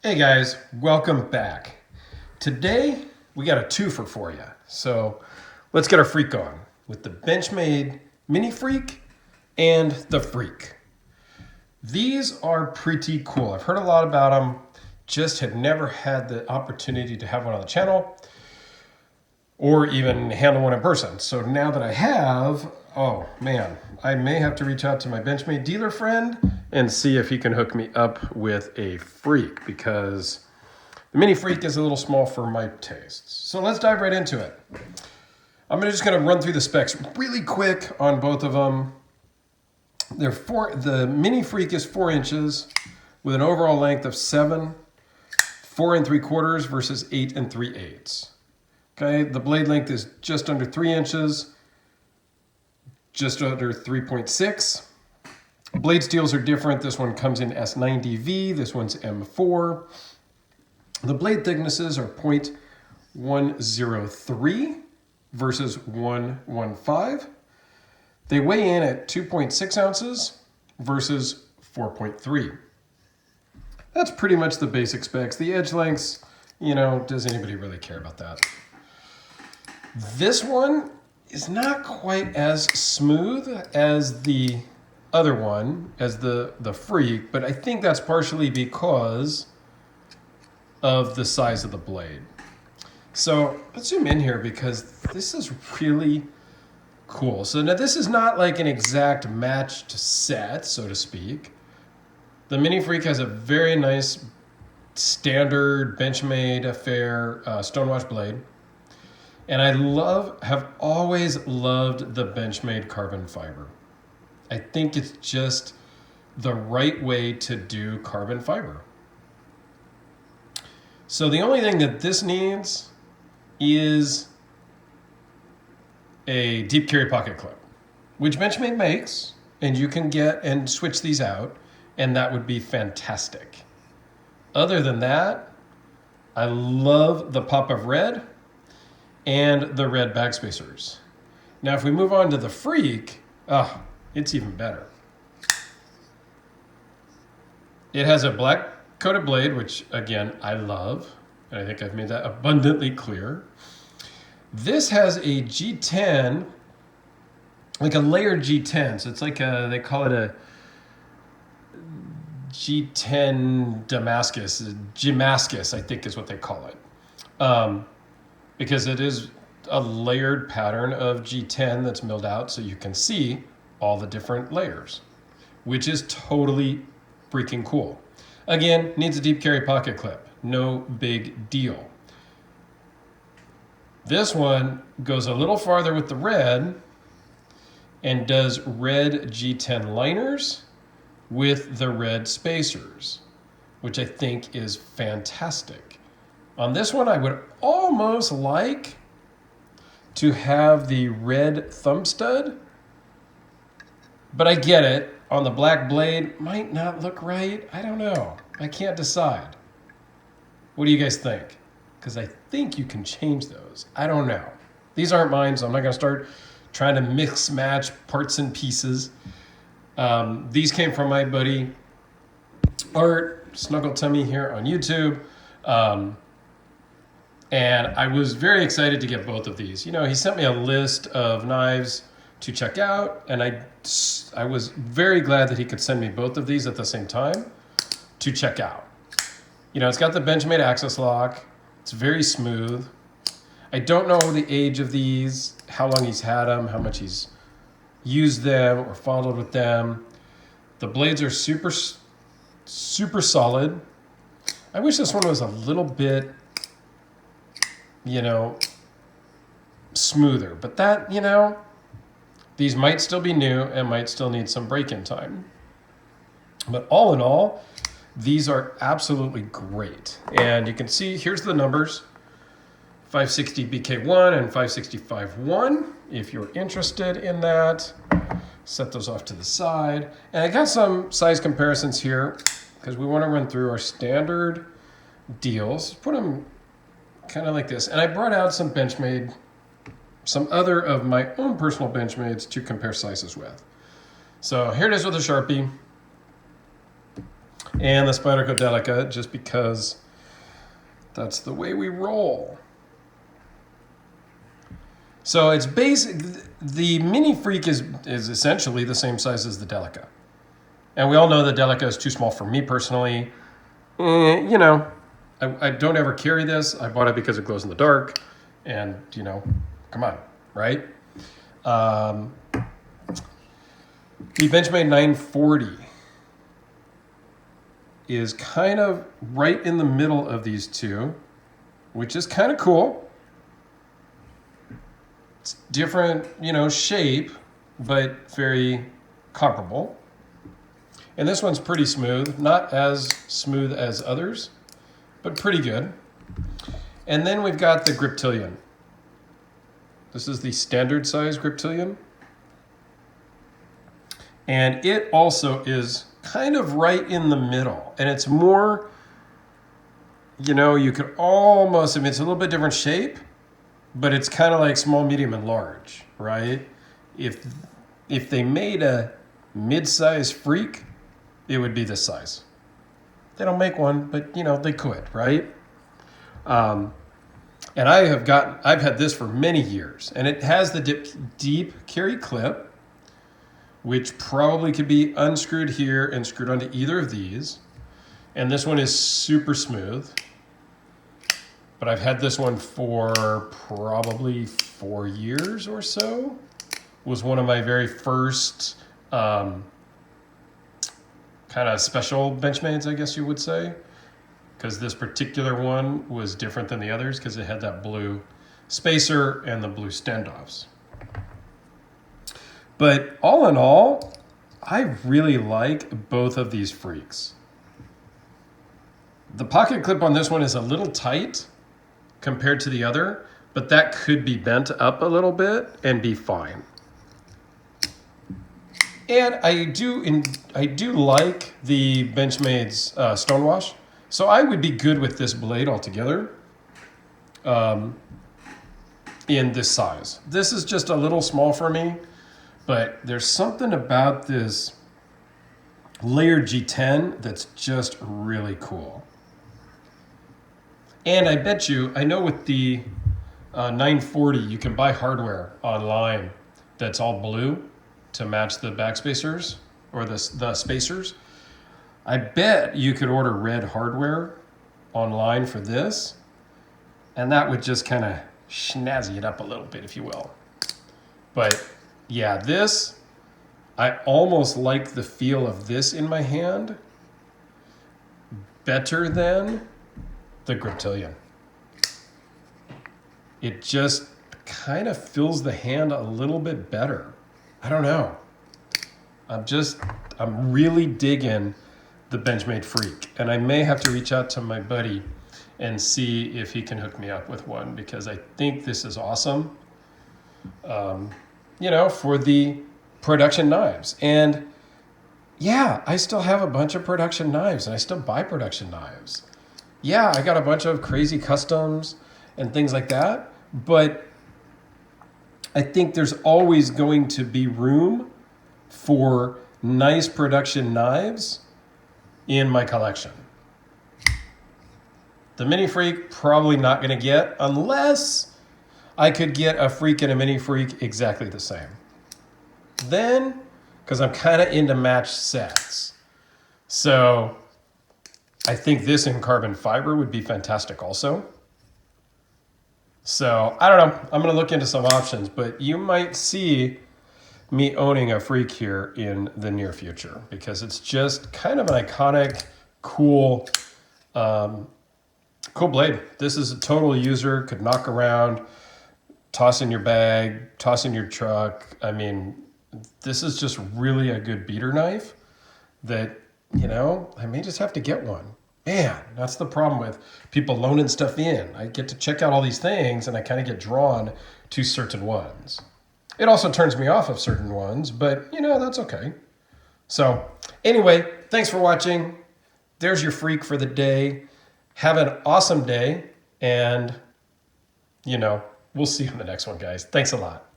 Hey guys, welcome back. Today we got a twofer for you. So let's get our freak on with the Benchmade Mini-FREEK and the Freak. These are pretty cool. I've heard a lot about them, just had never had the opportunity to have one on the channel or even handle one in person. So now that I have, oh man, I may have to reach out to my Benchmade dealer friend and see if he can hook me up with a Freak, because the Mini-FREEK is a little small for my tastes. So let's dive right into it. I'm just gonna run through the specs really quick on both of them. The Mini-FREEK is 4 inches with an overall length of 7, 4 3/4 versus 8 3/8. Okay, the blade length is just under 3 inches, just under 3.6. Blade steels are different. This one comes in S90V, this one's M4. The blade thicknesses are 0.103 versus 115. They weigh in at 2.6 ounces versus 4.3. That's pretty much the basic specs. The edge lengths, does anybody really care about that? This one is not quite as smooth as the other one, as the Freak, but I think that's partially because of the size of the blade. So let's zoom in here because this is really cool. So now this is not like an exact matched set, so to speak. The Mini-FREEK has a very nice standard Benchmade affair stonewash blade. And I have always loved the Benchmade carbon fiber. I think it's just the right way to do carbon fiber. So the only thing that this needs is a deep carry pocket clip, which Benchmade makes, and you can get and switch these out, and that would be fantastic. Other than that, I love the pop of red and the red bag spacers. Now, if we move on to the Freak, it's even better. It has a black coated blade, which again, I love. And I think I've made that abundantly clear. This has a G10, like a layered G10. So it's like they call it a G10 Damascus, I think is what they call it. Because it is a layered pattern of G10 that's milled out so you can see all the different layers, which is totally freaking cool. Again, needs a deep carry pocket clip. No big deal. This one goes a little farther with the red and does red G10 liners with the red spacers, which I think is fantastic. On this one, I would almost like to have the red thumb stud, but I get it. On the black blade, might not look right. I don't know. I can't decide. What do you guys think? Because I think you can change those. I don't know. These aren't mine, so I'm not going to start trying to mix match parts and pieces. These came from my buddy Art Snuggletummy here on YouTube. And I was very excited to get both of these. He sent me a list of knives to check out, and I was very glad that he could send me both of these at the same time to check out. It's got the Benchmade access lock. It's very smooth. I don't know the age of these, how long he's had them, how much he's used them or followed with them. The blades are super, super solid. I wish this one was a little bit, smoother, but that, these might still be new and might still need some break-in time. But all in all, these are absolutely great. And you can see, here's the numbers, 560 BK1 and 565-1, if you're interested in that. Set those off to the side. And I got some size comparisons here because we want to run through our standard deals. Put them kind of like this. And I brought out some Benchmade, some other of my own personal Benchmades to compare sizes with. So here it is with a Sharpie. and the Spyderco Delica, just because that's the way we roll. So it's basic. The Mini-FREEK is essentially the same size as the Delica. And we all know the Delica is too small for me personally. You know, I don't ever carry this. I bought it because it glows in the dark. And, you know, come on, right? The Benchmade 940 is kind of right in the middle of these two, which is kind of cool. It's different, you know, shape, but very comparable. And this one's pretty smooth, not as smooth as others, but pretty good. And then we've got the Griptilian. This is the standard size Griptilian. And it also is kind of right in the middle. And it's more, you know, you could almost, I mean, it's a little bit different shape, but it's kind of like small, medium, and large, right? If they made a mid-size Freak, it would be this size. They don't make one, but, you know, they could, right? And I've had this for many years, and it has the deep carry clip, which probably could be unscrewed here and screwed onto either of these. And this one is super smooth. But I've had this one for probably 4 years or so. It was one of my very first kind of special Benchmades, I guess you would say. Because this particular one was different than the others because it had that blue spacer and the blue standoffs. But all in all, I really like both of these Freaks. The pocket clip on this one is a little tight compared to the other, but that could be bent up a little bit and be fine. And I do like the Benchmade's Stonewash, so I would be good with this blade altogether in this size. This is just a little small for me, but there's something about this layered G10 that's just really cool. And I bet you, I know with the 940, you can buy hardware online that's all blue to match the back spacers or the spacers. I bet you could order red hardware online for this, and that would just kind of snazzy it up a little bit, if you will. But yeah, this, I almost like the feel of this in my hand better than the Griptilian. It just kind of fills the hand a little bit better. I don't know. I'm really digging the Benchmade FREEK, and I may have to reach out to my buddy and see if he can hook me up with one, because I think this is awesome, you know, for the production knives. And yeah, I still have a bunch of production knives, and I still buy production knives. Yeah, I got a bunch of crazy customs and things like that, but I think there's always going to be room for nice production knives in my collection. The Mini-FREEK, probably not going to get, unless I could get a Freak and a Mini-FREEK exactly the same. Then, because I'm kind of into matched sets. So I think this in carbon fiber would be fantastic also. So I don't know. I'm going to look into some options, but you might see me owning a Freak here in the near future, because it's just kind of an iconic, cool blade. This is a total user, could knock around, toss in your bag, toss in your truck. I mean, this is just really a good beater knife that, you know, I may just have to get one. Man, that's the problem with people loaning stuff in. I get to check out all these things and I kind of get drawn to certain ones. It also turns me off of certain ones, but, you know, that's okay. So anyway, thanks for watching. There's your Freak for the day. Have an awesome day, and, you know, we'll see you on the next one, guys. Thanks a lot.